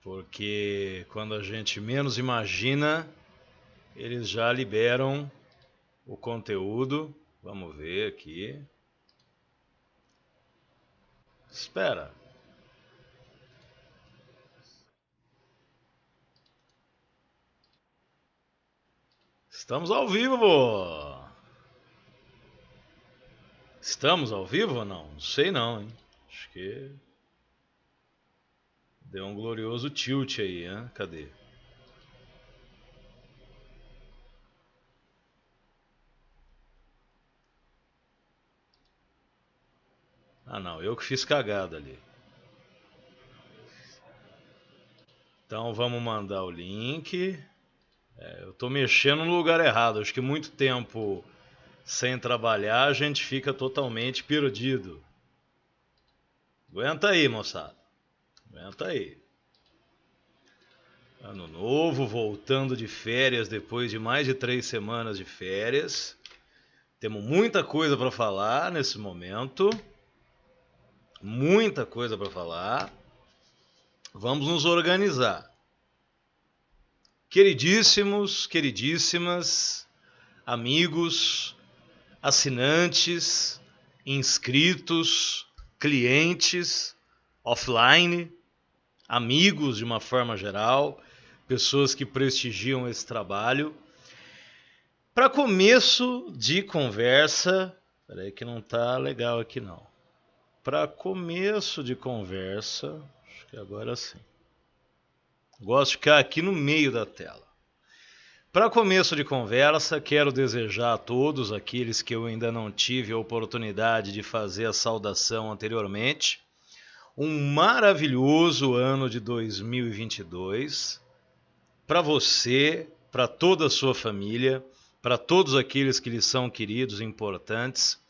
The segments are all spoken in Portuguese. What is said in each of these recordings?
porque quando a gente menos imagina, eles já liberam o conteúdo. Vamos ver aqui. Espera. Estamos ao vivo! Estamos ao vivo ou não? Não sei não, hein? Acho que deu um glorioso tilt aí, hein? Cadê? Ah não, eu que fiz cagada ali. Então vamos mandar o link. Eu tô mexendo no lugar errado. Acho que muito tempo sem trabalhar a gente fica totalmente perdido. Aguenta aí, moçada. Aguenta aí. Ano novo, voltando de férias depois de mais de 3 semanas de férias. Temos muita coisa para falar nesse momento. Muita coisa para falar. Vamos nos organizar. Queridíssimos, queridíssimas, amigos, assinantes, inscritos, clientes, offline, amigos de uma forma geral, pessoas que prestigiam esse trabalho. Para começo de conversa, peraí que não tá legal aqui não. Para começo de conversa, acho que agora sim. Gosto de ficar aqui no meio da tela. Para começo de conversa, quero desejar a todos aqueles que eu ainda não tive a oportunidade de fazer a saudação anteriormente, um maravilhoso ano de 2022 para você, para toda a sua família, para todos aqueles que lhe são queridos e importantes.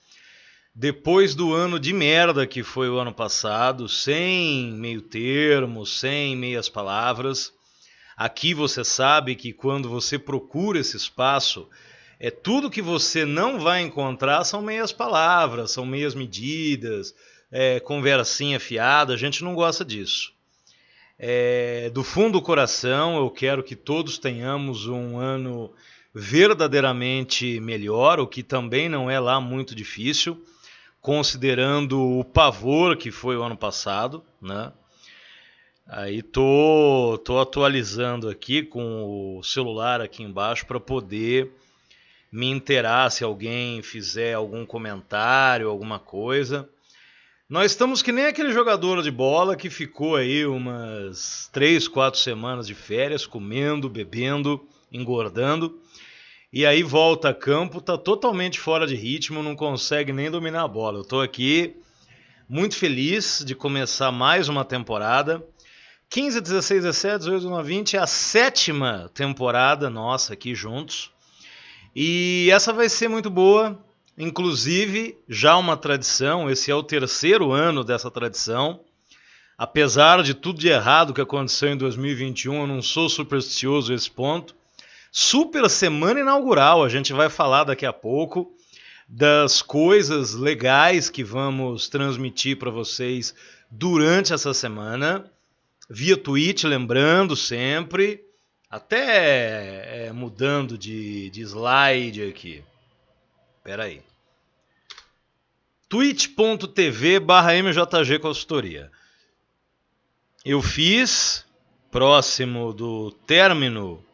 Depois do ano de merda que foi o ano passado, sem meio termo, sem meias palavras, aqui você sabe que quando você procura esse espaço, tudo que você não vai encontrar são meias palavras, são meias medidas, conversinha fiada, a gente não gosta disso. Do fundo do coração, eu quero que todos tenhamos um ano verdadeiramente melhor, o que também não é lá muito difícil, considerando o pavor que foi o ano passado, né? Aí tô atualizando aqui com o celular aqui embaixo para poder me inteirar se alguém fizer algum comentário, alguma coisa. Nós estamos que nem aquele jogador de bola que ficou aí umas 3, 4 semanas de férias, comendo, bebendo, engordando. E aí volta a campo, tá totalmente fora de ritmo, não consegue nem dominar a bola. Eu tô aqui muito feliz de começar mais uma temporada. 15, 16, 17, 18, 19, 20 é a 7ª temporada nossa aqui juntos. E essa vai ser muito boa, inclusive já uma tradição, esse é o 3º ano dessa tradição. Apesar de tudo de errado que aconteceu em 2021, eu não sou supersticioso a esse ponto. Super semana inaugural, a gente vai falar daqui a pouco das coisas legais que vamos transmitir para vocês durante essa semana, via Twitch, lembrando sempre, até mudando de slide aqui. Espera aí. twitch.tv/mjg Consultoria. Eu fiz, próximo do término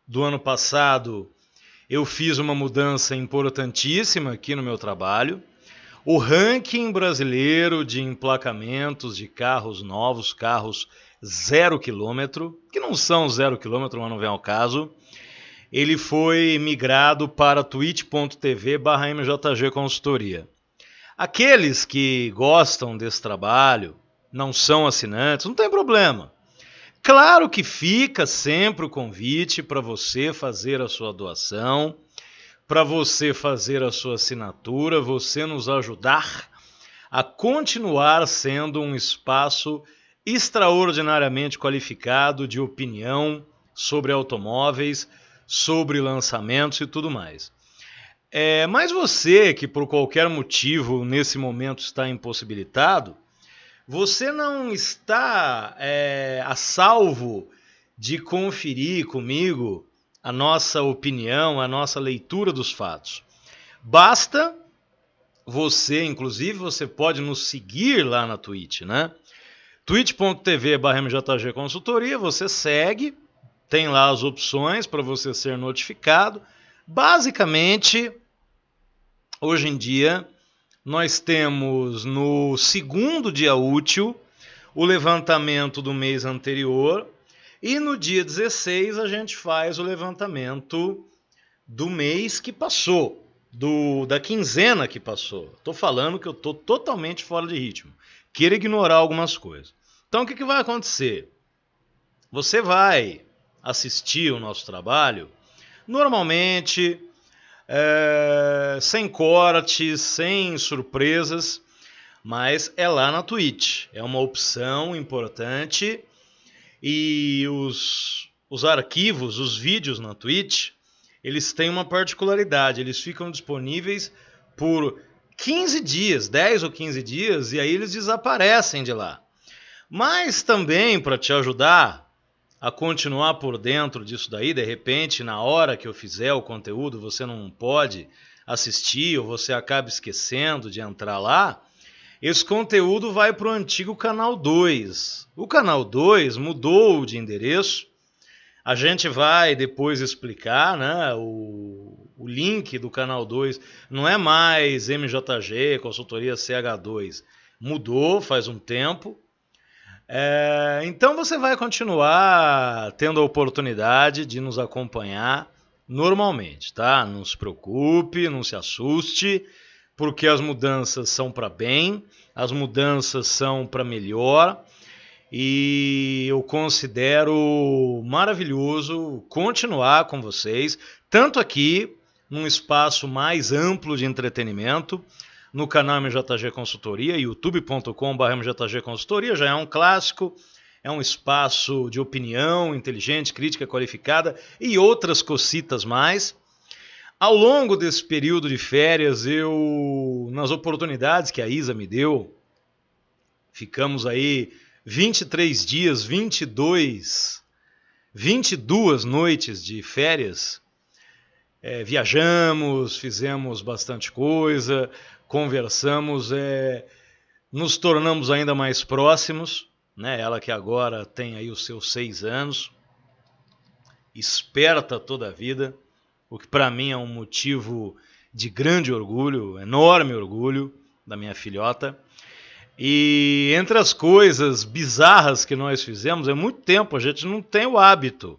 do ano passado, eu fiz uma mudança importantíssima aqui no meu trabalho. O ranking brasileiro de emplacamentos de carros novos, carros 0 km, que não são 0 km, mas não vem ao caso, ele foi migrado para twitch.tv/mjg Consultoria. Aqueles que gostam desse trabalho, não são assinantes, não tem problema. Claro que fica sempre o convite para você fazer a sua doação, para você fazer a sua assinatura, você nos ajudar a continuar sendo um espaço extraordinariamente qualificado de opinião sobre automóveis, sobre lançamentos e tudo mais. Mas você que por qualquer motivo nesse momento está impossibilitado, você não está a salvo de conferir comigo a nossa opinião, a nossa leitura dos fatos. Basta você, inclusive, você pode nos seguir lá na Twitch, né? twitch.tv/MJG Consultoria, você segue, tem lá as opções para você ser notificado. Basicamente, hoje em dia, nós temos no segundo dia útil o levantamento do mês anterior e no dia 16 a gente faz o levantamento do mês que passou, da quinzena que passou. Estou falando que eu estou totalmente fora de ritmo. Quero ignorar algumas coisas. Então o que vai acontecer? Você vai assistir o nosso trabalho normalmente, sem cortes, sem surpresas, mas é lá na Twitch. É uma opção importante e os arquivos, os vídeos na Twitch, eles têm uma particularidade. Eles ficam disponíveis por 15 dias, 10 ou 15 dias, e aí eles desaparecem de lá. Mas também, para te ajudar a continuar por dentro disso daí, de repente, na hora que eu fizer o conteúdo, você não pode assistir ou você acaba esquecendo de entrar lá, esse conteúdo vai para o antigo canal 2. O canal 2 mudou de endereço. A gente vai depois explicar, né? O link do canal 2 não é mais MJG, Consultoria CH2. Mudou faz um tempo. Então você vai continuar tendo a oportunidade de nos acompanhar normalmente, tá? Não se preocupe, não se assuste, porque as mudanças são para bem, as mudanças são para melhor, e eu considero maravilhoso continuar com vocês, tanto aqui num espaço mais amplo de entretenimento, no canal MJG Consultoria, youtube.com/MJG Consultoria, já é um clássico, é um espaço de opinião inteligente, crítica qualificada e outras cocitas mais. Ao longo desse período de férias, nas oportunidades que a Isa me deu, ficamos aí 23 dias, 22 noites de férias, viajamos, fizemos bastante coisa, conversamos, nos tornamos ainda mais próximos, né? Ela que agora tem aí os seus 6 anos, esperta toda a vida, o que para mim é um motivo de grande orgulho, enorme orgulho da minha filhota. E entre as coisas bizarras que nós fizemos, há muito tempo a gente não tem o hábito.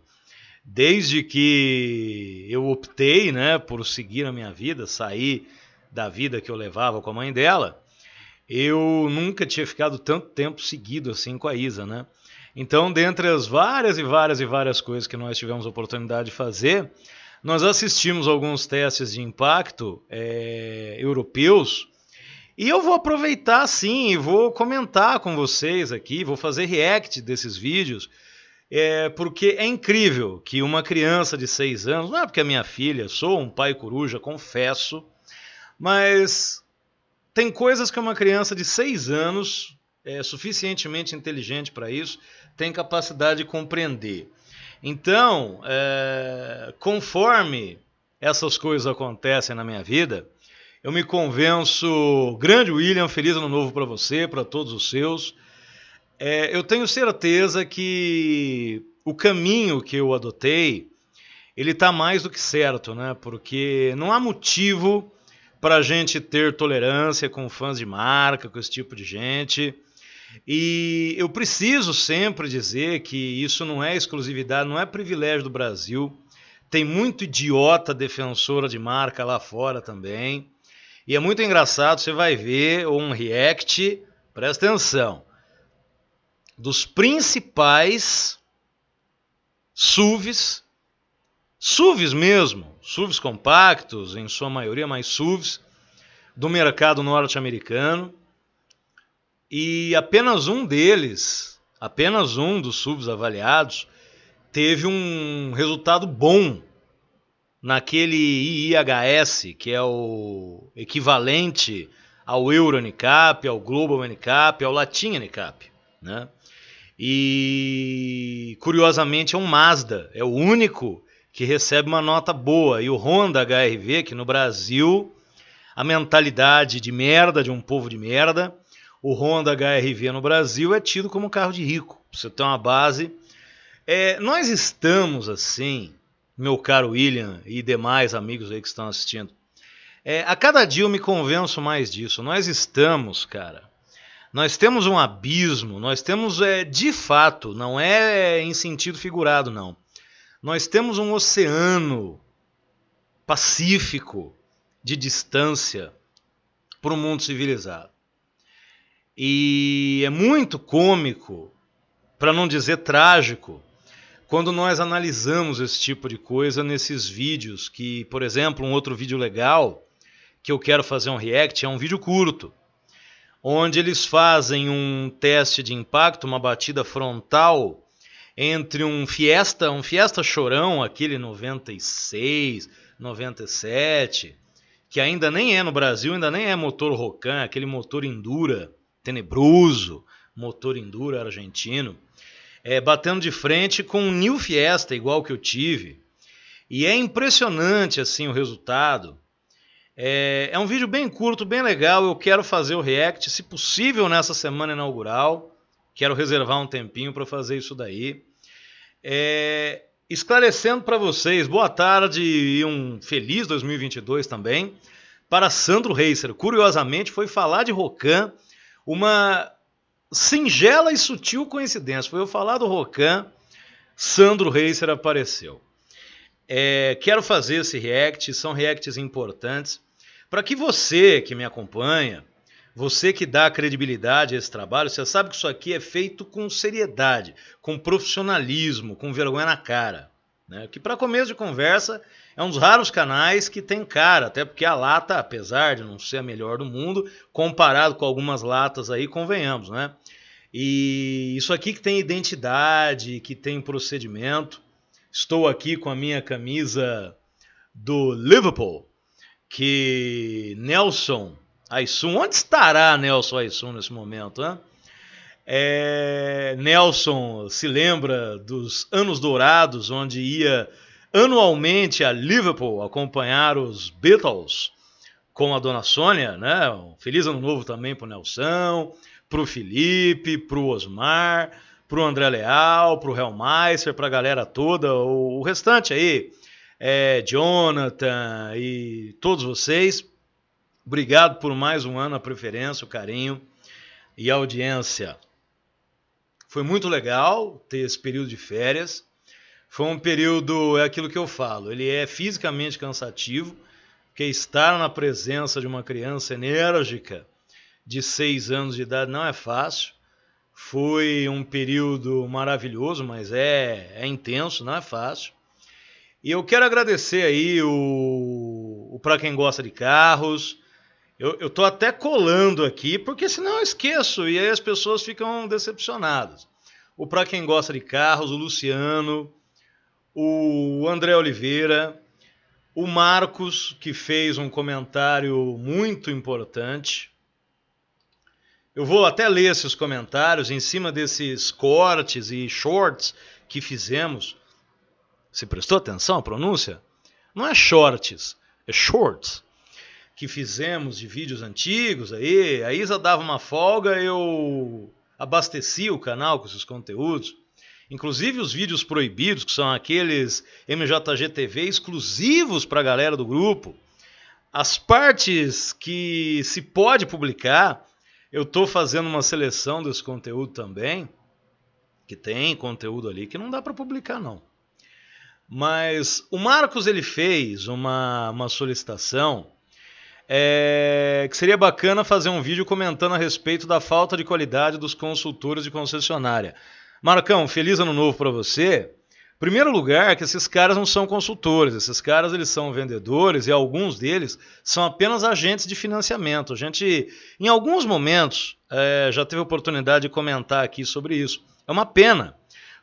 Desde que eu optei, né, por seguir a minha vida, sair da vida que eu levava com a mãe dela, eu nunca tinha ficado tanto tempo seguido assim com a Isa, né? Então, dentre as várias coisas que nós tivemos a oportunidade de fazer, nós assistimos alguns testes de impacto europeus, e eu vou aproveitar sim e vou comentar com vocês aqui, vou fazer react desses vídeos, porque é incrível que uma criança de 6 anos, não é porque é minha filha, sou um pai coruja, confesso, mas tem coisas que uma criança de 6 anos, suficientemente inteligente para isso, tem capacidade de compreender. Então, conforme essas coisas acontecem na minha vida, eu me convenço, grande William, feliz ano novo para você, para todos os seus. Eu tenho certeza que o caminho que eu adotei, ele está mais do que certo, né? Porque não há motivo para a gente ter tolerância com fãs de marca, com esse tipo de gente. E eu preciso sempre dizer que isso não é exclusividade, não é privilégio do Brasil. Tem muito idiota defensora de marca lá fora também. E é muito engraçado, você vai ver um react, presta atenção, dos principais SUVs mesmo, SUVs compactos, em sua maioria, mas SUVs do mercado norte-americano. E apenas um deles, apenas um dos SUVs avaliados, teve um resultado bom naquele IIHS, que é o equivalente ao Euro NCAP, ao Global NCAP, ao Latin NCAP, né? E curiosamente é um Mazda, é o único que recebe uma nota boa. E o Honda HR-V, que no Brasil, a mentalidade de merda, de um povo de merda, o Honda HR-V no Brasil é tido como carro de rico. Pra você ter uma base. Nós estamos assim, meu caro William e demais amigos aí que estão assistindo, a cada dia eu me convenço mais disso. Nós estamos, cara, nós temos um abismo, nós temos, de fato, não é em sentido figurado, não. Nós temos um oceano pacífico de distância para o mundo civilizado. E é muito cômico, para não dizer trágico, quando nós analisamos esse tipo de coisa nesses vídeos, que, por exemplo, um outro vídeo legal que eu quero fazer um react é um vídeo curto, onde eles fazem um teste de impacto, uma batida frontal entre um Fiesta chorão, aquele 96, 97, que ainda nem é no Brasil, ainda nem é motor Rocan, aquele motor Endura, tenebroso, motor Endura argentino, batendo de frente com um New Fiesta, igual que eu tive. E é impressionante assim o resultado. É um vídeo bem curto, bem legal. Eu quero fazer o react, se possível, nessa semana inaugural. Quero reservar um tempinho para fazer isso daí. Esclarecendo para vocês, boa tarde e um feliz 2022 também para Sandro Racer. Curiosamente, foi falar de Rocan uma singela e sutil coincidência. Foi eu falar do Rocan, Sandro Racer apareceu. Quero fazer esse react, são reacts importantes, para que você que me acompanha, você que dá credibilidade a esse trabalho, você sabe que isso aqui é feito com seriedade, com profissionalismo, com vergonha na cara, né? Que para começo de conversa é um dos raros canais que tem cara, até porque a lata, apesar de não ser a melhor do mundo, comparado com algumas latas aí, convenhamos, né? E isso aqui que tem identidade, que tem procedimento. Estou aqui com a minha camisa do Liverpool, que Nelson Aissum, onde estará Nelson Aissum nesse momento, hein? Nelson se lembra dos anos dourados, onde ia anualmente a Liverpool acompanhar os Beatles com a dona Sônia, né? Um feliz ano novo também para o Nelson, para o Felipe, para o Osmar, para o André Leal, para o Hellmeister, para a galera toda, o restante aí, Jonathan e todos vocês. Obrigado por mais um ano, a preferência, o carinho e a audiência. Foi muito legal ter esse período de férias. Foi um período, é aquilo que eu falo, ele é fisicamente cansativo, porque estar na presença de uma criança enérgica de 6 anos de idade não é fácil. Foi um período maravilhoso, mas é intenso, não é fácil. E eu quero agradecer aí o para quem gosta de carros. Eu tô até colando aqui, porque senão eu esqueço e aí as pessoas ficam decepcionadas. O para quem gosta de carros, o Luciano, o André Oliveira, o Marcos, que fez um comentário muito importante. Eu vou até ler esses comentários em cima desses cortes e shorts que fizemos. Você prestou atenção à pronúncia? Não é shorts, é shorts. Que fizemos de vídeos antigos aí. A Isa dava uma folga, eu abastecia o canal com esses conteúdos. Inclusive os vídeos proibidos, que são aqueles MJGTV exclusivos para a galera do grupo. As partes que se pode publicar, eu estou fazendo uma seleção desse conteúdo também, que tem conteúdo ali que não dá para publicar não. Mas o Marcos ele fez uma solicitação que seria bacana fazer um vídeo comentando a respeito da falta de qualidade dos consultores de concessionária. Marcão, feliz ano novo para você. Primeiro lugar, que esses caras não são consultores, esses caras eles são vendedores e alguns deles são apenas agentes de financiamento. A gente, em alguns momentos, já teve a oportunidade de comentar aqui sobre isso. É uma pena,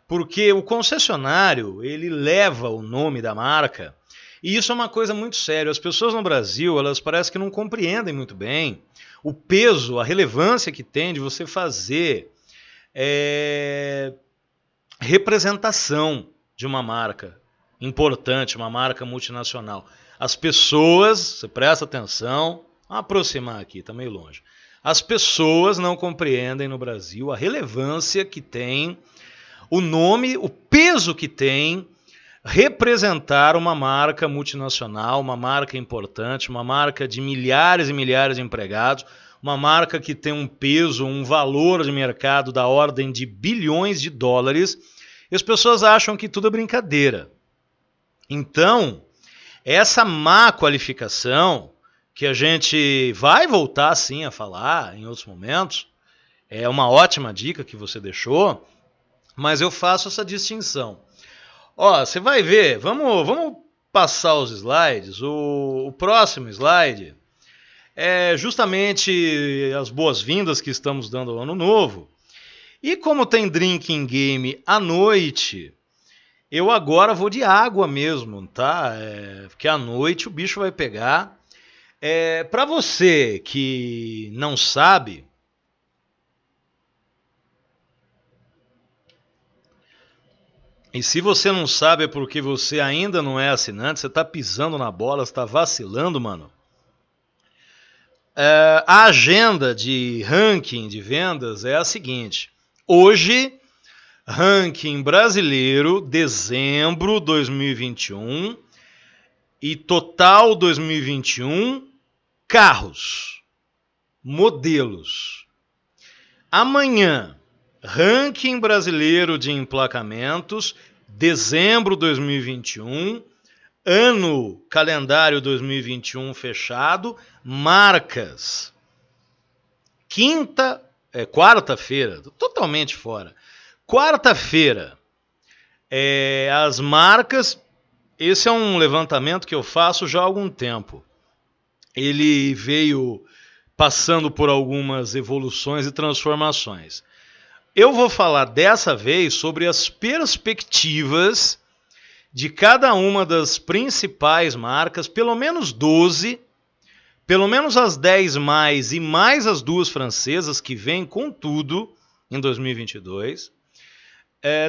porque o concessionário ele leva o nome da marca e isso é uma coisa muito séria. As pessoas no Brasil, elas parecem que não compreendem muito bem o peso, a relevância que tem de você fazer representação de uma marca importante, uma marca multinacional. As pessoas, você presta atenção, vamos aproximar aqui, está meio longe. As pessoas não compreendem no Brasil a relevância que tem, o nome, o peso que tem representar uma marca multinacional, uma marca importante, uma marca de milhares e milhares de empregados, uma marca que tem um peso, um valor de mercado da ordem de bilhões de dólares, e as pessoas acham que tudo é brincadeira. Então, essa má qualificação, que a gente vai voltar sim a falar em outros momentos, é uma ótima dica que você deixou, mas eu faço essa distinção. Ó, você vai ver, vamos passar os slides. O próximo slide é justamente as boas-vindas que estamos dando ao ano novo. E como tem drinking game à noite, eu agora vou de água mesmo, tá? Porque à noite o bicho vai pegar. Para você que não sabe, e se você não sabe é porque você ainda não é assinante, você tá pisando na bola, você tá vacilando, mano. A agenda de ranking de vendas é a seguinte. Hoje, ranking brasileiro, dezembro 2021 e total 2021, carros, modelos. Amanhã, ranking brasileiro de emplacamentos, dezembro 2021, ano calendário 2021 fechado, marcas. Quarta-feira, totalmente fora. Quarta-feira, as marcas, esse é um levantamento que eu faço já há algum tempo. Ele veio passando por algumas evoluções e transformações. Eu vou falar dessa vez sobre as perspectivas de cada uma das principais marcas, pelo menos 12, pelo menos as 10 mais e mais as duas francesas que vêm com tudo em 2022.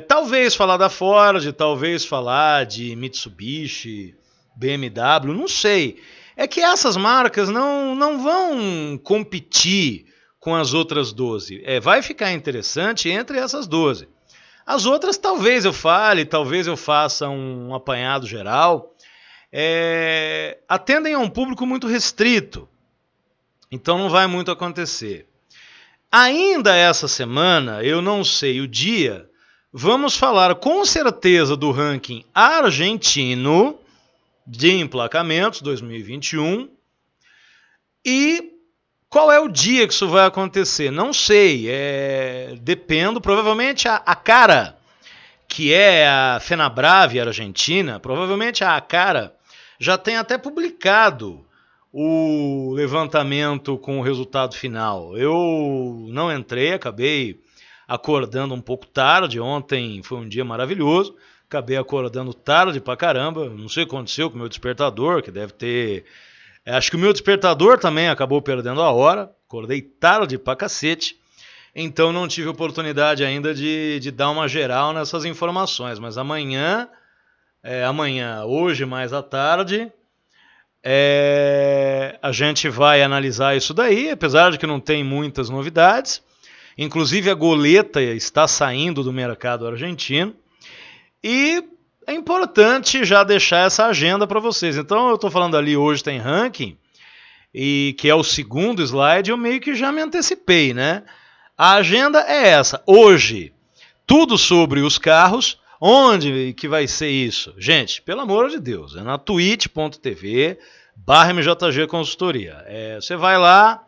Talvez falar da Ford, talvez falar de Mitsubishi, BMW, não sei. É que essas marcas não vão competir com as outras 12. Vai ficar interessante entre essas 12. As outras talvez eu fale, talvez eu faça um apanhado geral. Atendem a um público muito restrito. Então não vai muito acontecer. Ainda essa semana, eu não sei o dia, vamos falar com certeza do ranking argentino de emplacamentos 2021 e qual é o dia que isso vai acontecer? Não sei, dependo, provavelmente a Cara, que é a Fenabrave argentina, provavelmente a Cara já tem até publicado o levantamento com o resultado final. Eu não entrei, acabei acordando um pouco tarde, ontem foi um dia maravilhoso, acabei acordando tarde pra caramba, não sei o que aconteceu com o meu despertador, que deve ter... Acho que o meu despertador também acabou perdendo a hora, acordei tarde pra cacete, então não tive oportunidade ainda de dar uma geral nessas informações, mas amanhã, hoje mais à tarde, a gente vai analisar isso daí, apesar de que não tem muitas novidades, inclusive a Goleta está saindo do mercado argentino, e é importante já deixar essa agenda para vocês. Então eu estou falando ali, hoje tem ranking, e que é o segundo slide, eu meio que já me antecipei, né? A agenda é essa. Hoje, tudo sobre os carros. Onde que vai ser isso? Gente, pelo amor de Deus, é na twitch.tv/MJG Consultoria. Você vai lá,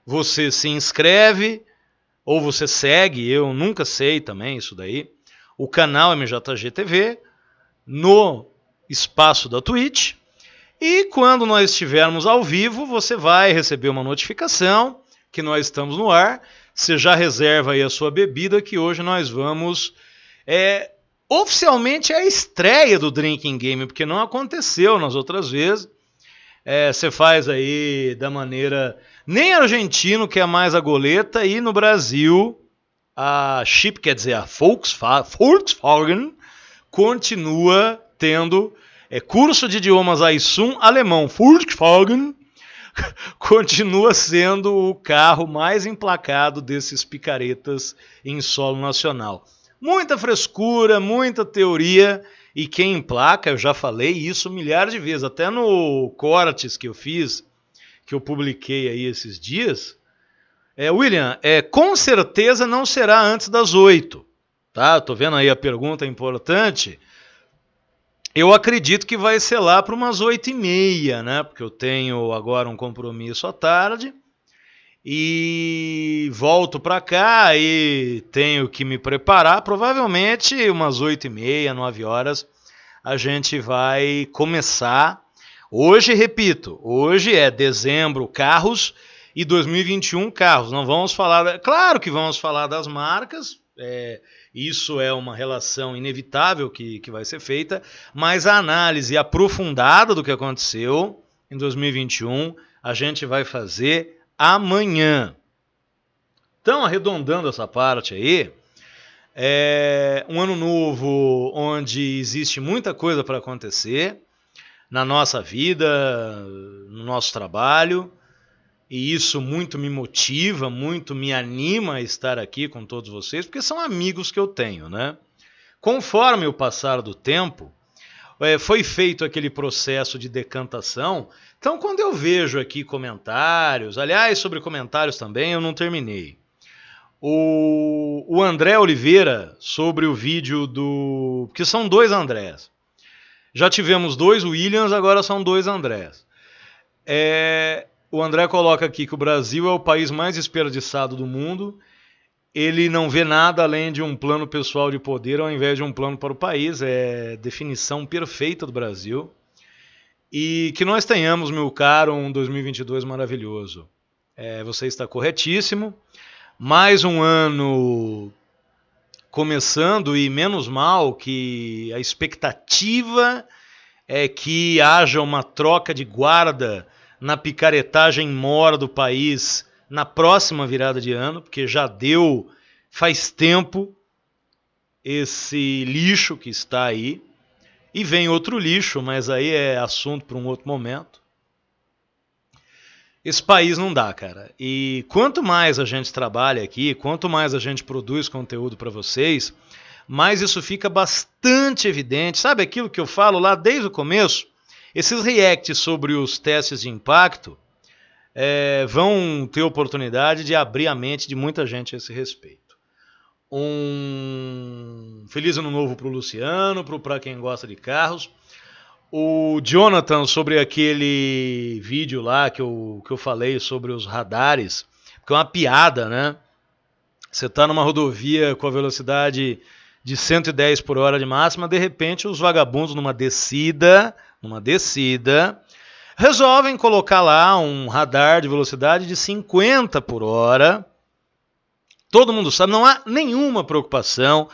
você se inscreve, ou você segue, eu nunca sei também isso daí, o canal MJG TV, no espaço da Twitch, e quando nós estivermos ao vivo, você vai receber uma notificação que nós estamos no ar. Você já reserva aí a sua bebida, que hoje nós vamos... Oficialmente é a estreia do Drinking Game, porque não aconteceu nas outras vezes. Você faz aí da maneira nem argentino quer mais a goleta, e no Brasil a Chip, quer dizer, a Volkswagen, continua tendo curso de idiomas Aisum alemão. Volkswagen continua sendo o carro mais emplacado desses picaretas em solo nacional. Muita frescura, muita teoria, e quem emplaca, eu já falei isso milhares de vezes, até no cortes que eu fiz, que eu publiquei aí esses dias. William, com certeza não será antes das 8. Tá? Tô vendo aí a pergunta importante. Eu acredito que vai ser lá para umas 8h30, né? Porque eu tenho agora um compromisso à tarde e volto para cá e tenho que me preparar. Provavelmente umas 8h30, 9 horas, a gente vai começar. Hoje, repito, hoje é dezembro carros e 2021 carros. Não vamos falar... Claro que vamos falar das marcas, isso é uma relação inevitável que vai ser feita, mas a análise aprofundada do que aconteceu em 2021 a gente vai fazer amanhã. Então, arredondando essa parte aí, um ano novo onde existe muita coisa para acontecer na nossa vida, no nosso trabalho, e isso muito me motiva, muito me anima a estar aqui com todos vocês, porque são amigos que eu tenho, né? Conforme o passar do tempo, foi feito aquele processo de decantação. Então, quando eu vejo aqui comentários, aliás, sobre comentários também, eu não terminei. O André Oliveira, sobre o vídeo do... Porque são 2 Andrés. Já tivemos 2 Williams, agora são 2 Andrés. O André coloca aqui que o Brasil é o país mais desperdiçado do mundo. Ele não vê nada além de um plano pessoal de poder ao invés de um plano para o país. É definição perfeita do Brasil. E que nós tenhamos, meu caro, um 2022 maravilhoso. Você está corretíssimo. Mais um ano começando, e menos mal que a expectativa é que haja uma troca de guarda na picaretagem mora do país na próxima virada de ano, porque já deu faz tempo esse lixo que está aí, e vem outro lixo, mas aí é assunto para um outro momento. Esse país não dá, cara. E quanto mais a gente trabalha aqui, quanto mais a gente produz conteúdo para vocês, mais isso fica bastante evidente. Sabe aquilo que eu falo lá desde o começo? Esses reacts sobre os testes de impacto vão ter oportunidade de abrir a mente de muita gente a esse respeito. Um feliz ano novo para o Luciano, para quem gosta de carros. O Jonathan, sobre aquele vídeo lá que eu falei sobre os radares, que é uma piada, né? Você está numa rodovia com a velocidade de 110 por hora de máxima, de repente os vagabundos numa descida, resolvem colocar lá um radar de velocidade de 50 por hora. Todo mundo sabe, não há nenhuma preocupação.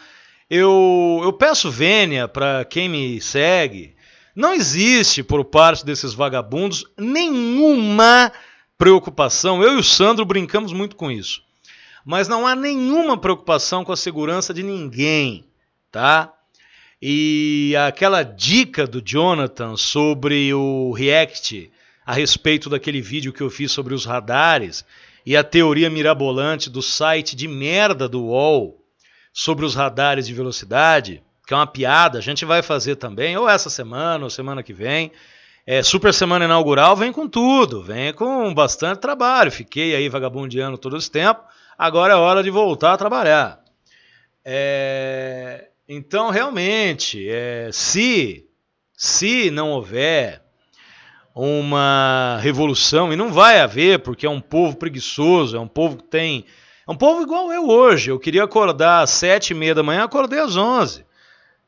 Eu peço vênia para quem me segue. Não existe por parte desses vagabundos nenhuma preocupação. Eu e o Sandro brincamos muito com isso. Mas não há nenhuma preocupação com a segurança de ninguém, tá? E aquela dica do Jonathan sobre o react a respeito daquele vídeo que eu fiz sobre os radares e a teoria mirabolante do site de merda do UOL sobre os radares de velocidade, que é uma piada, a gente vai fazer também, ou essa semana, ou semana que vem. Super Semana Inaugural vem com tudo, vem com bastante trabalho. Fiquei aí vagabundeando todo esse tempo, agora é hora de voltar a trabalhar. Então, realmente, se não houver uma revolução, e não vai haver, porque é um povo preguiçoso, é um povo que tem... É um povo igual eu hoje. Eu queria acordar às 7h30 da manhã, acordei às 11h.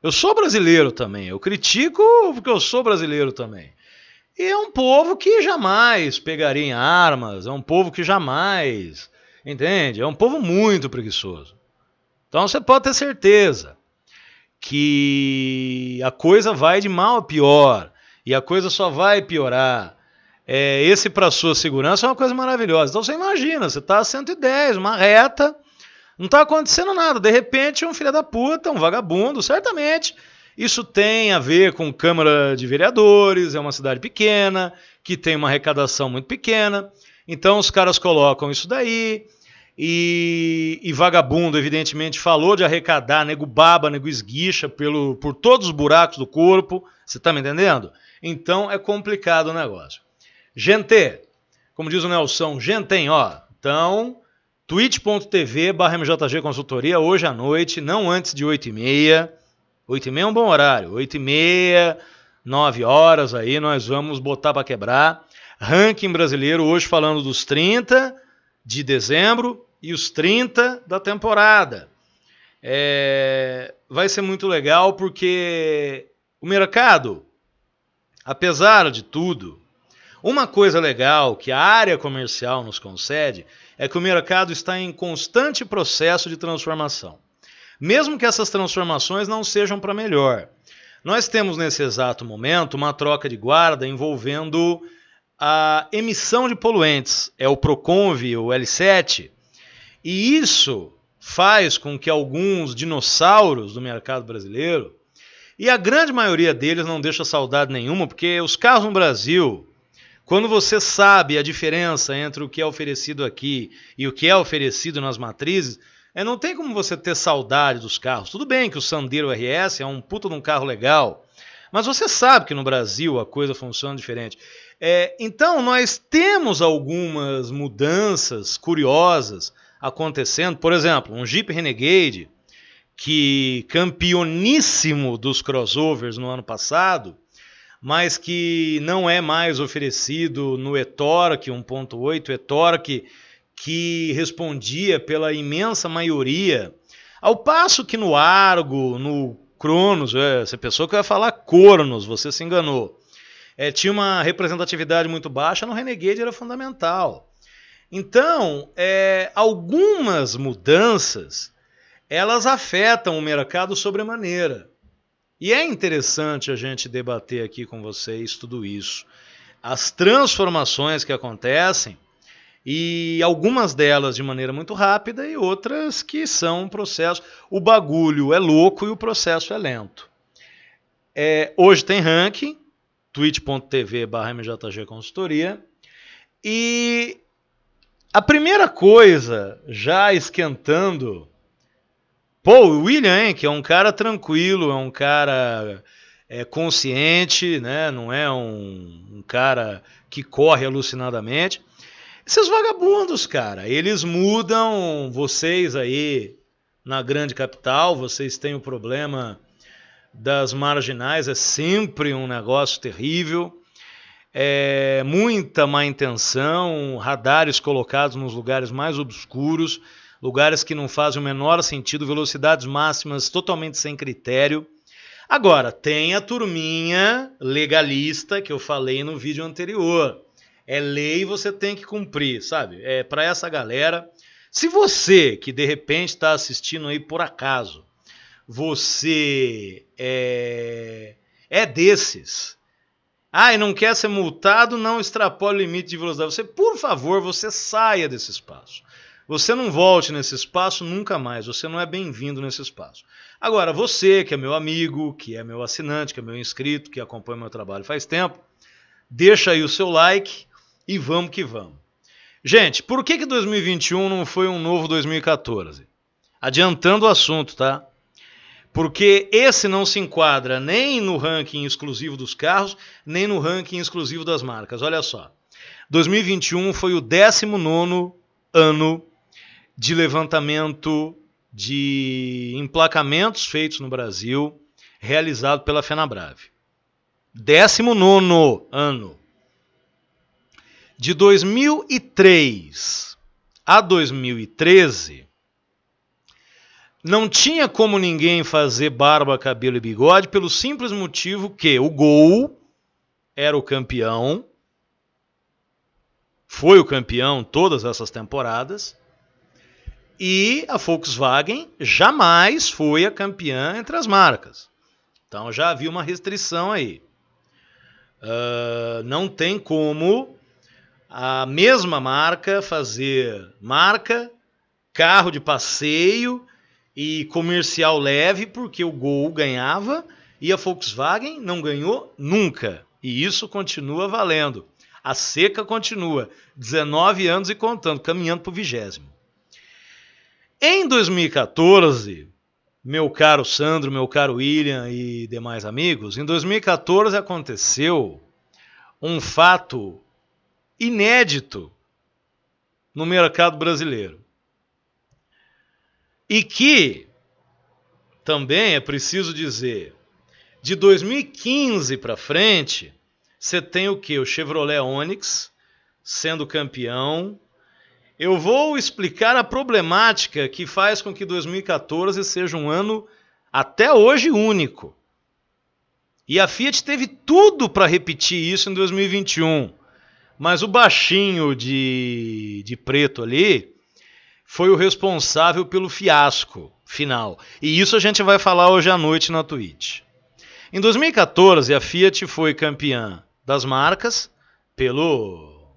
Eu sou brasileiro também, eu critico porque eu sou brasileiro também. E é um povo que jamais pegaria em armas, é um povo que jamais, entende? É um povo muito preguiçoso. Então você pode ter certeza que a coisa vai de mal a pior, e a coisa só vai piorar. Esse para sua segurança é uma coisa maravilhosa. Então você imagina, você está a 110, uma reta, não está acontecendo nada. De repente um filho da puta, um vagabundo, certamente isso tem a ver com Câmara de Vereadores, é uma cidade pequena, que tem uma arrecadação muito pequena. Então os caras colocam isso daí, e vagabundo, evidentemente, falou de arrecadar, nego baba, nego esguicha por todos os buracos do corpo, você tá me entendendo? Então é complicado o negócio. Gente, como diz o Nelson, gentem, ó, então, twitch.tv/MJG Consultoria, hoje à noite, não antes de 8h30, 8h30 é um bom horário, 8h30, 9 horas aí, nós vamos botar para quebrar. Ranking brasileiro, hoje falando dos 30 de dezembro e os 30 da temporada. Vai ser muito legal porque o mercado, apesar de tudo, uma coisa legal que a área comercial nos concede é que o mercado está em constante processo de transformação. Mesmo que essas transformações não sejam para melhor. Nós temos nesse exato momento uma troca de guarda envolvendo a emissão de poluentes, é o Proconv, o L7, e isso faz com que alguns dinossauros do mercado brasileiro, e a grande maioria deles não deixa saudade nenhuma, porque os carros no Brasil, quando você sabe a diferença entre o que é oferecido aqui e o que é oferecido nas matrizes, não tem como você ter saudade dos carros. Tudo bem que o Sandero RS é um puta de um carro legal, mas você sabe que no Brasil a coisa funciona diferente. Então nós temos algumas mudanças curiosas acontecendo. Por exemplo, um Jeep Renegade, que campeoníssimo dos crossovers no ano passado, mas que não é mais oferecido no e-Torque 1.8, e-Torque que respondia pela imensa maioria, ao passo que no Argo, no Cronos, você pensou que eu ia falar Cornos, você se enganou. Tinha uma representatividade muito baixa, no Renegade era fundamental. Então, algumas mudanças, elas afetam o mercado sobremaneira. E é interessante a gente debater aqui com vocês tudo isso. As transformações que acontecem, e algumas delas de maneira muito rápida e outras que são um processo. O bagulho é louco e o processo é lento. Hoje tem ranking, twitch.tv/MJG Consultoria, e a primeira coisa, já esquentando, o William, hein, que é um cara tranquilo, é um cara consciente, né, não é um cara que corre alucinadamente. Esses vagabundos, cara, eles mudam vocês aí na grande capital, vocês têm o problema das marginais, é sempre um negócio terrível, muita má intenção, radares colocados nos lugares mais obscuros, lugares que não fazem o menor sentido, velocidades máximas totalmente sem critério. Agora, tem a turminha legalista que eu falei no vídeo anterior. É lei, você tem que cumprir, sabe? Para essa galera. Se você, que de repente está assistindo aí por acaso, você é desses, e não quer ser multado, não extrapole o limite de velocidade. Por favor, você saia desse espaço. Você não volte nesse espaço nunca mais. Você não é bem-vindo nesse espaço. Agora, você, que é meu amigo, que é meu assinante, que é meu inscrito, que acompanha meu trabalho faz tempo, deixa aí o seu like. E vamos que vamos. Gente, por que 2021 não foi um novo 2014? Adiantando o assunto, tá? Porque esse não se enquadra nem no ranking exclusivo dos carros, nem no ranking exclusivo das marcas. Olha só. 2021 foi o 19º ano de levantamento de emplacamentos feitos no Brasil, realizado pela FenaBrave. 19º ano. De 2003 a 2013, não tinha como ninguém fazer barba, cabelo e bigode pelo simples motivo que o Gol era o campeão, foi o campeão todas essas temporadas, e a Volkswagen jamais foi a campeã entre as marcas. Então já havia uma restrição aí. Não tem como a mesma marca fazer marca, carro de passeio e comercial leve, porque o Gol ganhava e a Volkswagen não ganhou nunca. E isso continua valendo. A seca continua. 19 anos e contando, caminhando para o 20º. Em 2014, meu caro Sandro, meu caro William e demais amigos, em 2014 aconteceu um fato inédito no mercado brasileiro. E que, também é preciso dizer, de 2015 para frente, você tem o quê? O Chevrolet Onix sendo campeão. Eu vou explicar a problemática que faz com que 2014 seja um ano, até hoje, único. E a Fiat teve tudo para repetir isso em 2021. Mas o baixinho de preto ali foi o responsável pelo fiasco final. E isso a gente vai falar hoje à noite na Twitch. Em 2014, a Fiat foi campeã das marcas pelo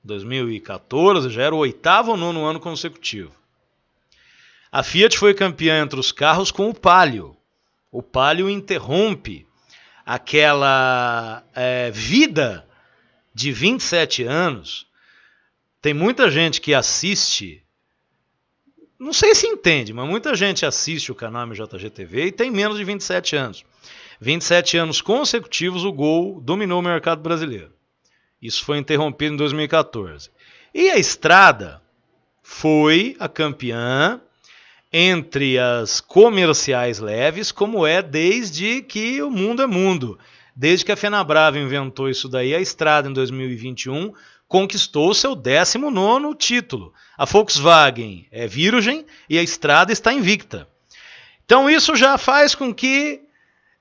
2014, já era o 8º ou 9º ano consecutivo. A Fiat foi campeã entre os carros com o Palio. O Palio interrompe aquela vida de 27 anos. Tem muita gente que assiste, não sei se entende, mas muita gente assiste o canal MJGTV e tem menos de 27 anos. 27 anos consecutivos o Gol dominou o mercado brasileiro. Isso foi interrompido em 2014. E a Estrada foi a campeã entre as comerciais leves, como é desde que o mundo é mundo. Desde que a Fenabrava inventou isso daí, a Estrada, em 2021, conquistou seu 19º título. A Volkswagen é virgem e a Estrada está invicta. Então isso já faz com que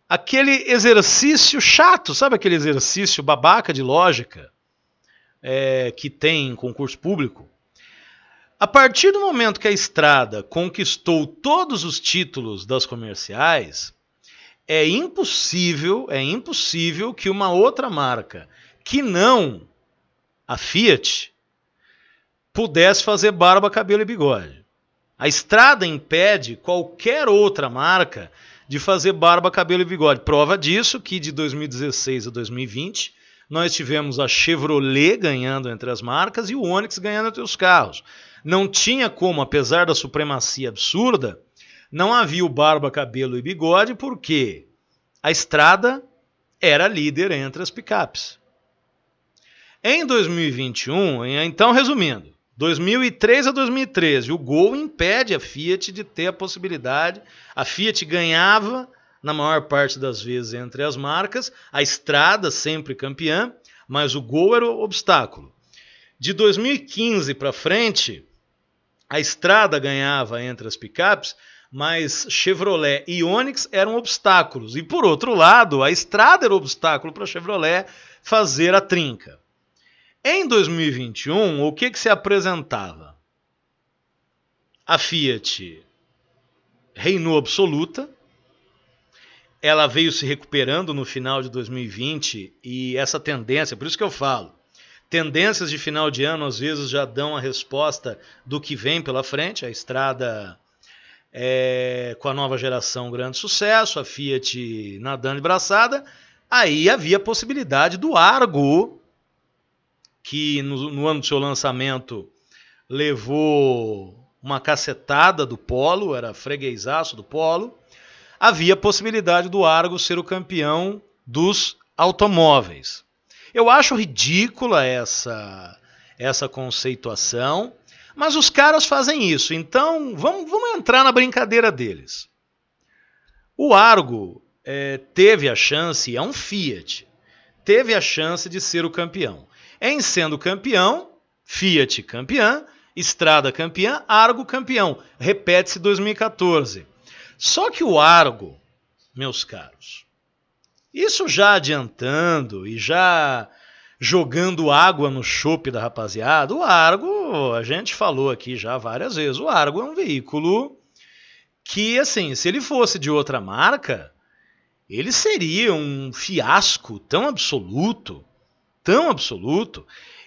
aquele exercício chato, sabe aquele exercício babaca de lógica que tem em concurso público? A partir do momento que a Estrada conquistou todos os títulos das comerciais, é impossível que uma outra marca, que não a Fiat, pudesse fazer barba, cabelo e bigode. A Estrada impede qualquer outra marca de fazer barba, cabelo e bigode. Prova disso que de 2016 a 2020 nós tivemos a Chevrolet ganhando entre as marcas e o Onix ganhando entre os carros. Não tinha como, apesar da supremacia absurda, não havia o barba, cabelo e bigode porque a Estrada era líder entre as picapes. Em 2021, então resumindo, 2003 a 2013, o Gol impede a Fiat de ter a possibilidade. A Fiat ganhava na maior parte das vezes entre as marcas, a Estrada sempre campeã, mas o Gol era o obstáculo. De 2015 para frente, a Estrada ganhava entre as picapes, mas Chevrolet e Onix eram obstáculos. E por outro lado, a Estrada era o obstáculo para a Chevrolet fazer a trinca. Em 2021, o que se apresentava? A Fiat reinou absoluta, ela veio se recuperando no final de 2020 e essa tendência, por isso que eu falo, tendências de final de ano às vezes já dão a resposta do que vem pela frente. A Estrada com a nova geração, grande sucesso, a Fiat nadando de braçada. Aí havia a possibilidade do Argo, que no ano do seu lançamento levou uma cacetada do Polo, era freguesaço do Polo. Havia a possibilidade do Argo ser o campeão dos automóveis. Eu acho ridícula essa conceituação, mas os caras fazem isso. Então, vamos entrar na brincadeira deles. O Argo teve a chance, é um Fiat, teve a chance de ser o campeão. Em sendo campeão, Fiat campeã, Estrada campeã, Argo campeão. Repete-se 2014. Só que o Argo, meus caros, isso já adiantando e já jogando água no chope da rapaziada, o Argo, a gente falou aqui já várias vezes, o Argo é um veículo que, assim, se ele fosse de outra marca, ele seria um fiasco tão absoluto,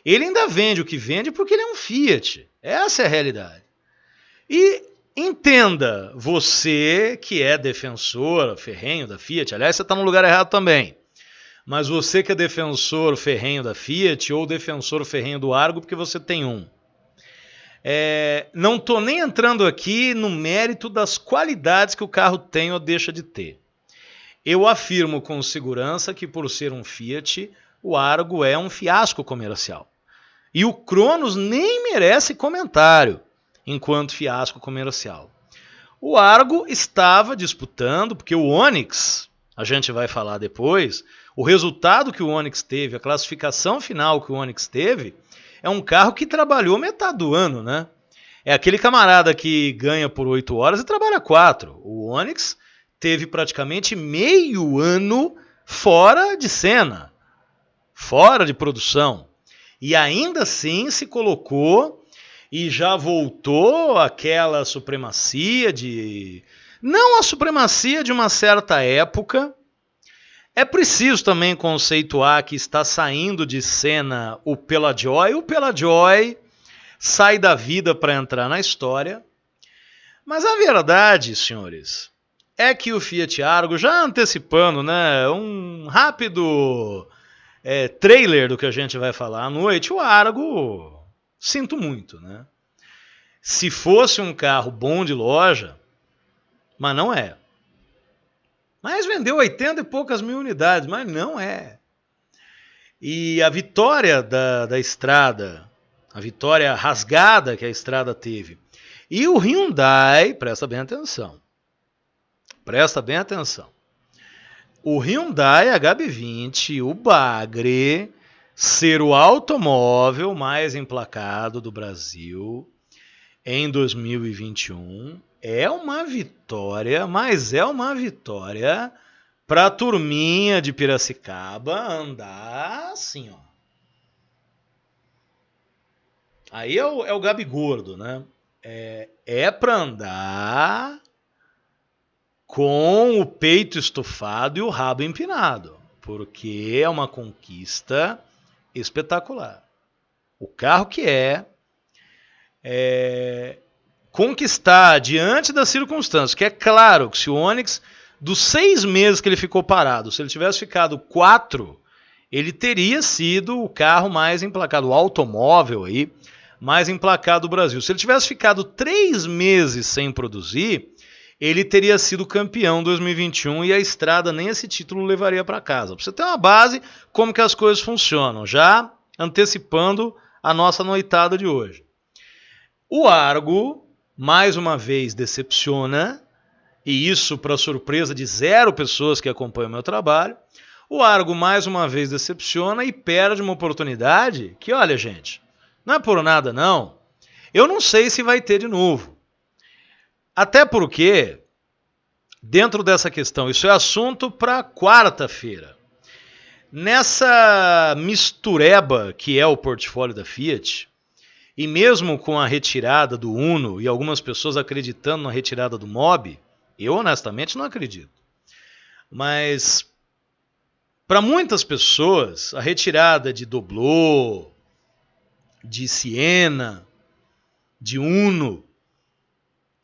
ele ainda vende o que vende porque ele é um Fiat. Essa é a realidade. E entenda, você que é defensor ferrenho da Fiat, aliás, você está no lugar errado também, mas você que é defensor ferrenho da Fiat ou defensor ferrenho do Argo, porque você tem um. Não estou nem entrando aqui no mérito das qualidades que o carro tem ou deixa de ter. Eu afirmo com segurança que, por ser um Fiat, o Argo é um fiasco comercial. E o Cronos nem merece comentário enquanto fiasco comercial. O Argo estava disputando, porque o Onix, a gente vai falar depois, o resultado que o Onix teve, a classificação final que o Onix teve, é um carro que trabalhou metade do ano, né? É aquele camarada que ganha por 8 horas e trabalha 4. O Onix teve praticamente meio ano fora de cena, fora de produção. E ainda assim se colocou e já voltou àquela supremacia de... Não a supremacia de uma certa época. É preciso também conceituar que está saindo de cena o Pelajoy. O Pelajoy sai da vida para entrar na história. Mas a verdade, senhores, é que o Fiat Argo, já antecipando, né, um rápido trailer do que a gente vai falar à noite, o Argo, sinto muito, né? Se fosse um carro bom de loja, mas não é. Mas vendeu 80 e poucas mil unidades, mas não é. E a vitória da estrada, a vitória rasgada que a estrada teve, e o Hyundai, presta bem atenção, o Hyundai HB20, o Bagre, ser o automóvel mais emplacado do Brasil em 2021, é uma vitória, mas é uma vitória para a turminha de Piracicaba andar assim, ó. Aí é o Gabi Gordo, né? É para andar com o peito estufado e o rabo empinado, porque é uma conquista espetacular. O carro que conquistar diante das circunstâncias, que é claro que se o Onix, dos 6 meses que ele ficou parado, se ele tivesse ficado 4, ele teria sido o carro mais emplacado, o automóvel aí, mais emplacado do Brasil. Se ele tivesse ficado 3 meses sem produzir, ele teria sido campeão em 2021 e a estrada nem esse título levaria para casa. Pra você ter uma base como que as coisas funcionam, já antecipando a nossa noitada de hoje. O Argo, mais uma vez, decepciona, e isso para surpresa de 0 pessoas que acompanham o meu trabalho. O Argo, mais uma vez, decepciona e perde uma oportunidade que, olha, gente, não é por nada, não. Eu não sei se vai ter de novo. Até porque, dentro dessa questão, isso é assunto para quarta-feira. Nessa mistureba que é o portfólio da Fiat, e mesmo com a retirada do Uno e algumas pessoas acreditando na retirada do Mobi, eu honestamente não acredito. Mas para muitas pessoas, a retirada de Doblô, de Siena, de Uno,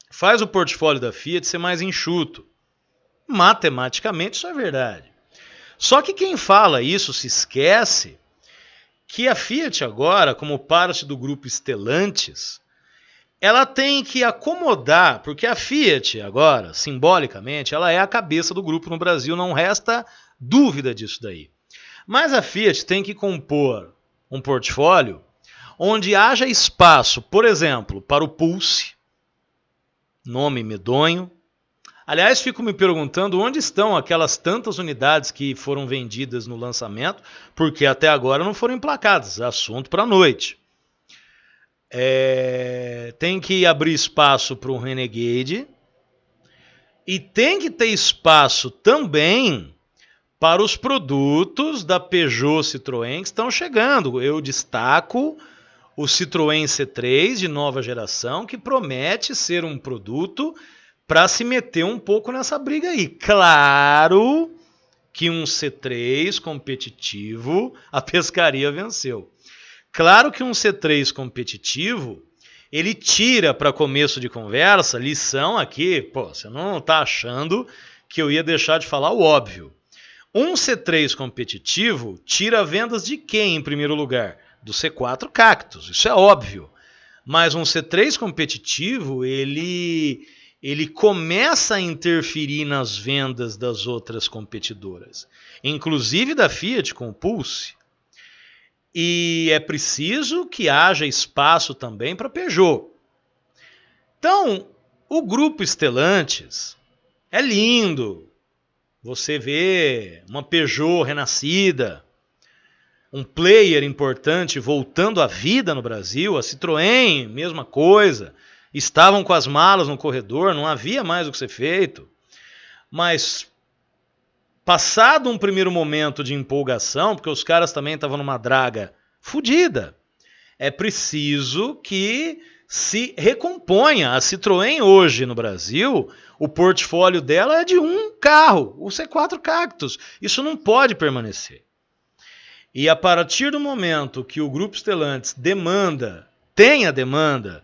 faz o portfólio da Fiat ser mais enxuto. Matematicamente isso é verdade. Só que quem fala isso se esquece que a Fiat agora, como parte do grupo Stellantis, ela tem que acomodar, porque a Fiat agora, simbolicamente, ela é a cabeça do grupo no Brasil, não resta dúvida disso daí. Mas a Fiat tem que compor um portfólio onde haja espaço, por exemplo, para o Pulse, nome medonho. Aliás, fico me perguntando onde estão aquelas tantas unidades que foram vendidas no lançamento, porque até agora não foram emplacadas. Assunto para a noite. Tem que abrir espaço para o Renegade e tem que ter espaço também para os produtos da Peugeot Citroën que estão chegando. Eu destaco o Citroën C3 de nova geração, que promete ser um produto para se meter um pouco nessa briga aí. Claro que um C3 competitivo, a pescaria venceu. Claro que um C3 competitivo, ele tira para começo de conversa, lição aqui, pô, você não está achando que eu ia deixar de falar o óbvio. Um C3 competitivo tira vendas de quem em primeiro lugar? Do C4 Cactus, isso é óbvio. Mas um C3 competitivo, ele começa a interferir nas vendas das outras competidoras, inclusive da Fiat com o Pulse. E é preciso que haja espaço também para Peugeot. Então, o grupo Stellantis é lindo. Você vê uma Peugeot renascida, um player importante voltando à vida no Brasil, a Citroën, mesma coisa. Estavam com as malas no corredor, não havia mais o que ser feito. Mas, passado um primeiro momento de empolgação, porque os caras também estavam numa draga fodida, é preciso que se recomponha. A Citroën hoje no Brasil, o portfólio dela é de um carro, o C4 Cactus. Isso não pode permanecer. E a partir do momento que o grupo Stellantis tem a demanda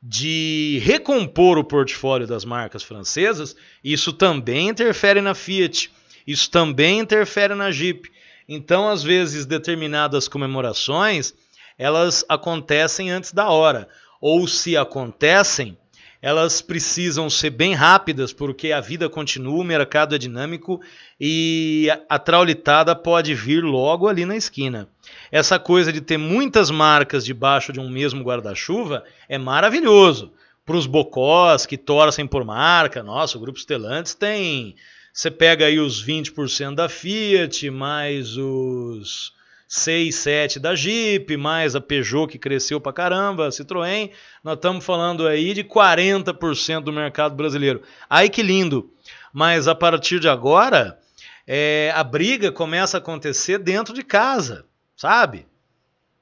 de recompor o portfólio das marcas francesas, isso também interfere na Fiat, isso também interfere na Jeep. Então, às vezes, determinadas comemorações, elas acontecem antes da hora. Ou se acontecem, elas precisam ser bem rápidas, porque a vida continua, o mercado é dinâmico e a traulitada pode vir logo ali na esquina. Essa coisa de ter muitas marcas debaixo de um mesmo guarda-chuva é maravilhoso. Para os bocós que torcem por marca, nossa, o Grupo Stellantis tem... Você pega aí os 20% da Fiat, mais os 6, 7 da Jeep, mais a Peugeot que cresceu pra caramba, a Citroën, nós estamos falando aí de 40% do mercado brasileiro. Ai que lindo! Mas a partir de agora, a briga começa a acontecer dentro de casa, sabe?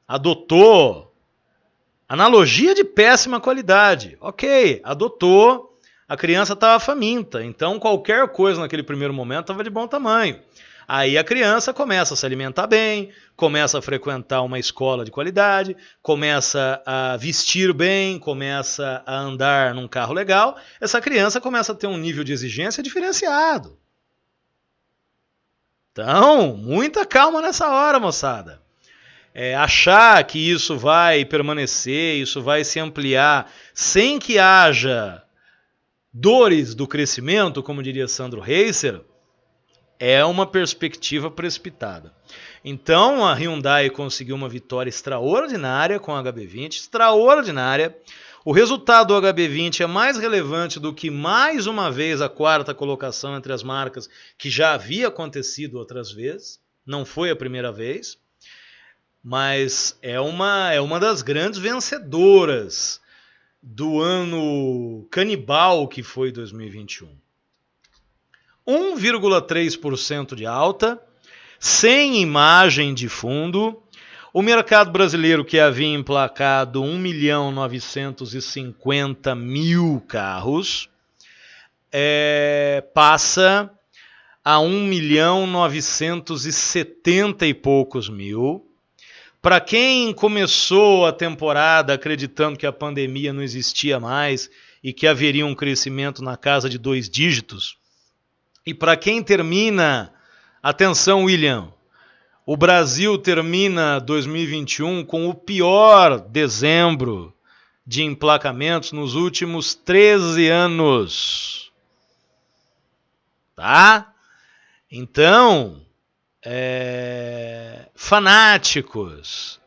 Adotou analogia de péssima qualidade. Ok, adotou, a criança estava faminta, então qualquer coisa naquele primeiro momento estava de bom tamanho. Aí a criança começa a se alimentar bem, começa a frequentar uma escola de qualidade, começa a vestir bem, começa a andar num carro legal. Essa criança começa a ter um nível de exigência diferenciado. Então, muita calma nessa hora, moçada. Achar que isso vai permanecer, isso vai se ampliar, sem que haja dores do crescimento, como diria Sandro Reiser, é uma perspectiva precipitada. Então a Hyundai conseguiu uma vitória extraordinária com a HB20, extraordinária. O resultado do HB20 é mais relevante do que, mais uma vez, a quarta colocação entre as marcas, que já havia acontecido outras vezes, não foi a primeira vez, mas é uma das grandes vencedoras do ano canibal que foi 2021. 1,3% de alta, sem imagem de fundo. O mercado brasileiro, que havia emplacado 1.950.000 carros, passa a 1.970 e poucos mil. Para quem começou a temporada acreditando que a pandemia não existia mais e que haveria um crescimento na casa de 2 dígitos, e para quem termina, atenção William, o Brasil termina 2021 com o pior dezembro de emplacamentos nos últimos 13 anos. Tá? Então, fanáticos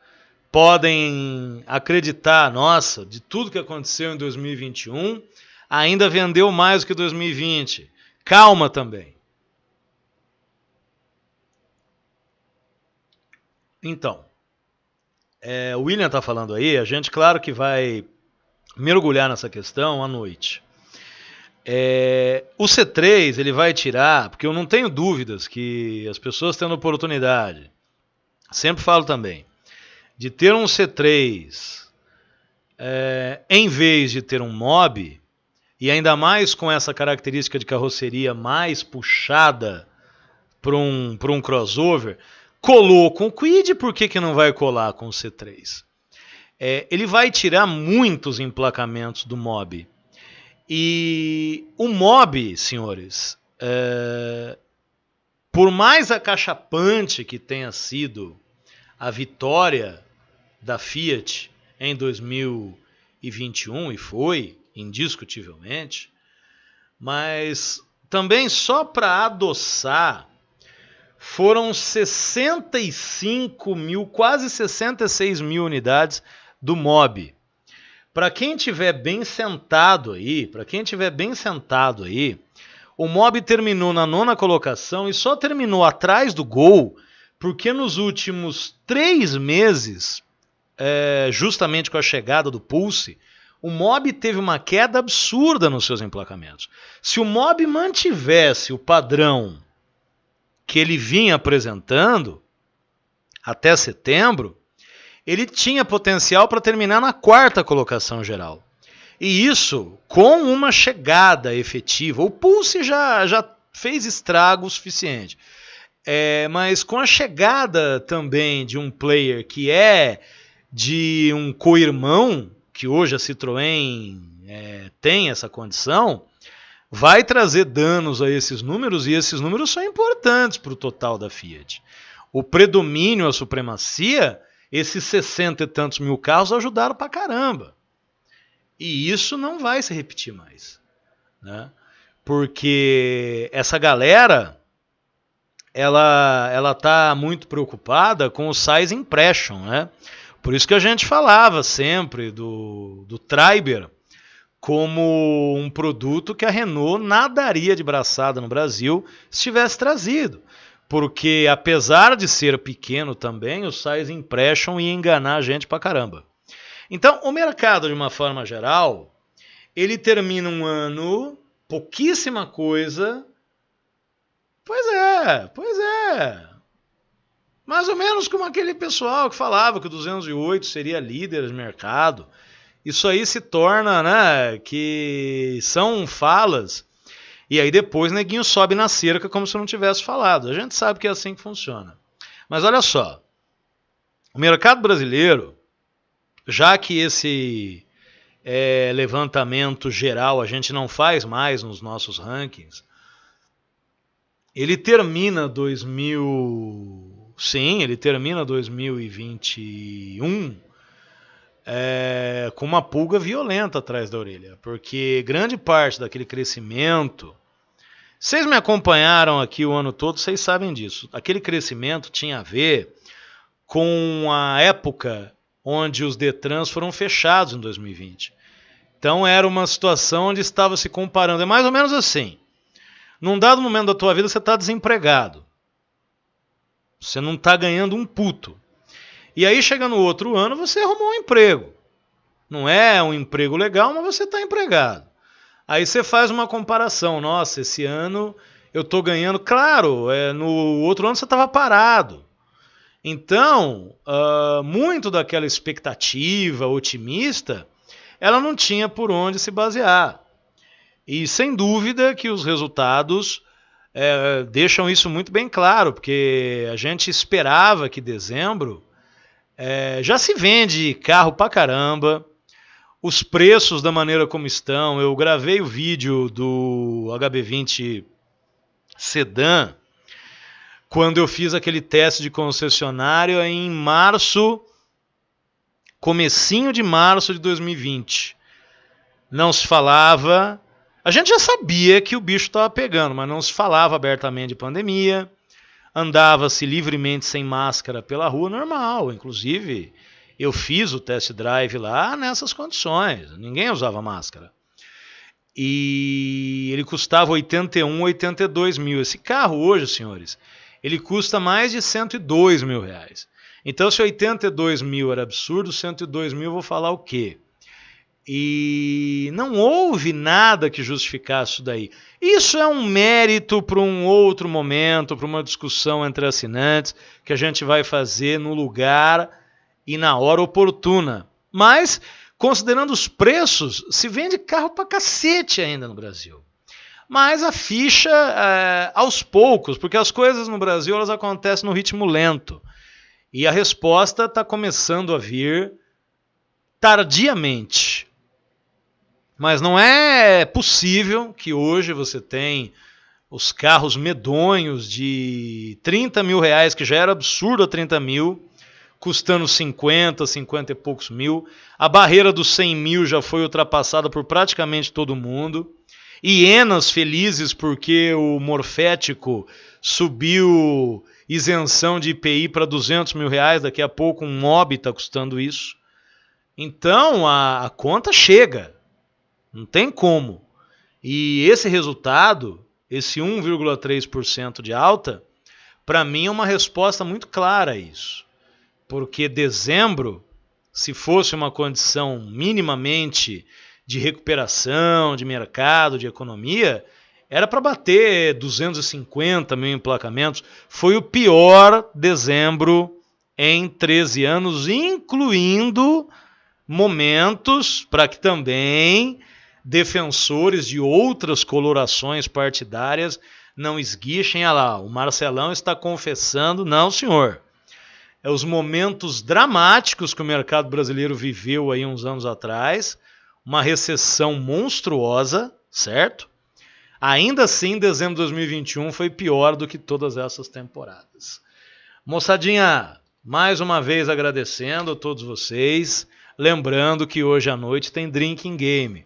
podem acreditar, nossa, de tudo que aconteceu em 2021, ainda vendeu mais do que 2020. Calma também. Então, o William está falando aí, a gente claro que vai mergulhar nessa questão à noite. O C3 ele vai tirar, porque eu não tenho dúvidas que as pessoas tendo oportunidade, sempre falo também, de ter um C3 em vez de ter um Mob, e ainda mais com essa característica de carroceria mais puxada, para um crossover, colou com o Kwid, por que não vai colar com o C3? Ele vai tirar muitos emplacamentos do Mob. E o Mob, senhores, por mais acachapante que tenha sido a vitória da Fiat em 2021, e foi, indiscutivelmente, mas também só para adoçar foram 65 mil, quase 66 mil unidades do Mob. Para quem tiver bem sentado aí, o Mob terminou na 9ª colocação e só terminou atrás do Gol porque nos últimos 3 meses, justamente com a chegada do Pulse, o Mob teve uma queda absurda nos seus emplacamentos. Se o Mob mantivesse o padrão que ele vinha apresentando até setembro, ele tinha potencial para terminar na 4ª colocação geral. E isso com uma chegada efetiva. O Pulse já fez estrago o suficiente. Mas com a chegada também de um player que é de um co-irmão, que hoje a Citroën tem essa condição, vai trazer danos a esses números, e esses números são importantes para o total da Fiat. O predomínio, a supremacia, esses 60 e tantos mil carros ajudaram pra caramba. E isso não vai se repetir mais, né? Porque essa galera, ela tá muito preocupada com o size impression, né? Por isso que a gente falava sempre do Triber como um produto que a Renault nadaria de braçada no Brasil se tivesse trazido. Porque, apesar de ser pequeno também, o size impression ia enganar a gente pra caramba. Então, o mercado, de uma forma geral, ele termina um ano, pouquíssima coisa. Pois é. Mais ou menos como aquele pessoal que falava que o 208 seria líder de mercado. Isso aí se torna, né, que são falas, e aí depois o neguinho sobe na cerca como se não tivesse falado. A gente sabe que é assim que funciona. Mas olha só, o mercado brasileiro, já que esse levantamento geral a gente não faz mais nos nossos rankings, ele termina 2021 com uma pulga violenta atrás da orelha, porque grande parte daquele crescimento, vocês me acompanharam aqui o ano todo, vocês sabem disso, aquele crescimento tinha a ver com a época onde os Detrans foram fechados em 2020. Então era uma situação onde estava se comparando, é mais ou menos assim, num dado momento da tua vida você está desempregado, você não está ganhando um puto. E aí, chega no outro ano, você arrumou um emprego. Não é um emprego legal, mas você está empregado. Aí você faz uma comparação. Nossa, esse ano eu estou ganhando. Claro, no outro ano você estava parado. Então, muito daquela expectativa otimista, ela não tinha por onde se basear. E sem dúvida que os resultados deixam isso muito bem claro, porque a gente esperava que dezembro... já se vende carro pra caramba, os preços da maneira como estão. Eu gravei o vídeo do HB20 Sedan quando eu fiz aquele teste de concessionário em março, comecinho de março de 2020. Não se falava, a gente já sabia que o bicho estava pegando, mas não se falava abertamente de pandemia. Andava-se livremente sem máscara pela rua, normal. Inclusive, eu fiz o test drive lá nessas condições. Ninguém usava máscara. E ele custava 81, 82 mil. Esse carro hoje, senhores, ele custa mais de 102 mil reais. Então, se 82 mil era absurdo, 102 mil eu vou falar o quê? E não houve nada que justificasse isso daí. Isso é um mérito para um outro momento, para uma discussão entre assinantes, que a gente vai fazer no lugar e na hora oportuna. Mas, considerando os preços, se vende carro pra cacete ainda no Brasil. Mas a ficha, aos poucos, porque as coisas no Brasil elas acontecem no ritmo lento. E a resposta está começando a vir tardiamente. Mas não é possível que hoje você tenha os carros medonhos de 30 mil reais, que já era absurdo a 30 mil, custando 50 e poucos mil. A barreira dos 100 mil já foi ultrapassada por praticamente todo mundo. Hienas felizes porque o morfético subiu isenção de IPI para 200 mil reais, daqui a pouco um mob está custando isso. Então a conta chega, não tem como. E esse resultado, esse 1,3% de alta, para mim é uma resposta muito clara a isso. Porque dezembro, se fosse uma condição minimamente de recuperação, de mercado, de economia, era para bater 250 mil emplacamentos. Foi o pior dezembro em 13 anos, incluindo momentos para que também defensores de outras colorações partidárias não esguichem. Ah lá, o Marcelão está confessando. Não, senhor. É os momentos dramáticos que o mercado brasileiro viveu aí uns anos atrás, uma recessão monstruosa, certo? Ainda assim, dezembro de 2021 foi pior do que todas essas temporadas. Moçadinha, mais uma vez agradecendo a todos vocês, lembrando que hoje à noite tem Drinking Game.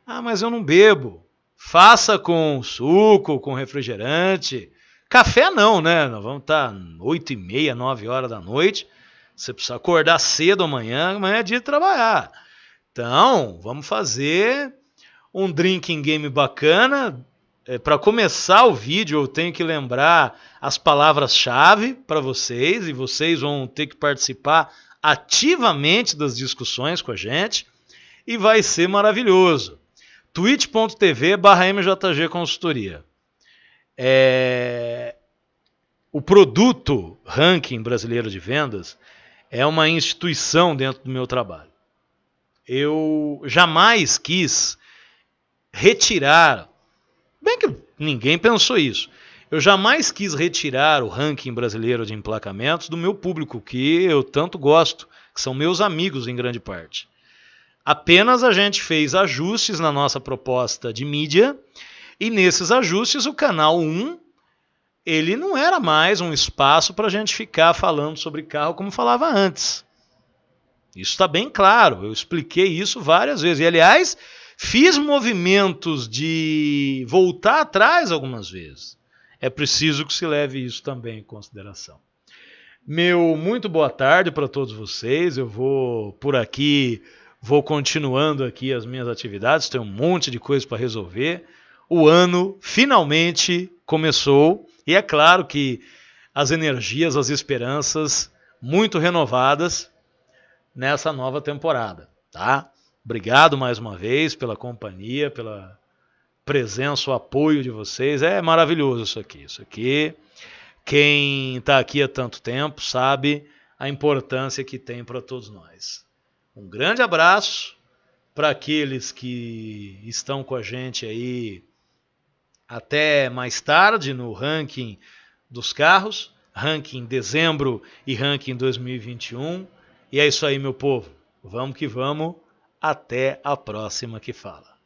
Ah, mas eu não bebo. Faça com suco, com refrigerante. Café não, né? Nós vamos estar 8h30, 9 horas da noite. Você precisa acordar cedo amanhã é dia de trabalhar. Então, vamos fazer um drinking game bacana. Para começar o vídeo, eu tenho que lembrar as palavras-chave para vocês, e vocês vão ter que participar ativamente das discussões com a gente, e vai ser maravilhoso. twitch.tv/MJG Consultoria. O produto Ranking Brasileiro de Vendas é uma instituição dentro do meu trabalho. Eu jamais quis retirar, bem que ninguém pensou isso, eu jamais quis retirar o Ranking Brasileiro de Emplacamentos do meu público, que eu tanto gosto, que são meus amigos em grande parte. Apenas a gente fez ajustes na nossa proposta de mídia, e nesses ajustes o canal 1, ele não era mais um espaço para a gente ficar falando sobre carro como falava antes. Isso está bem claro, eu expliquei isso várias vezes. E, aliás, fiz movimentos de voltar atrás algumas vezes. É preciso que se leve isso também em consideração. Meu muito boa tarde para todos vocês. Eu vou por aqui, vou continuando aqui as minhas atividades. Tem um monte de coisa para resolver. O ano finalmente começou. E é claro que as energias, as esperanças muito renovadas nessa nova temporada, tá? Obrigado mais uma vez pela companhia, pela presença, o apoio de vocês. É maravilhoso isso aqui. Isso aqui, quem está aqui há tanto tempo sabe a importância que tem para todos nós. Um grande abraço para aqueles que estão com a gente aí até mais tarde no ranking dos carros, ranking dezembro e ranking 2021. E é isso aí, meu povo. Vamos que vamos. Até a próxima que fala.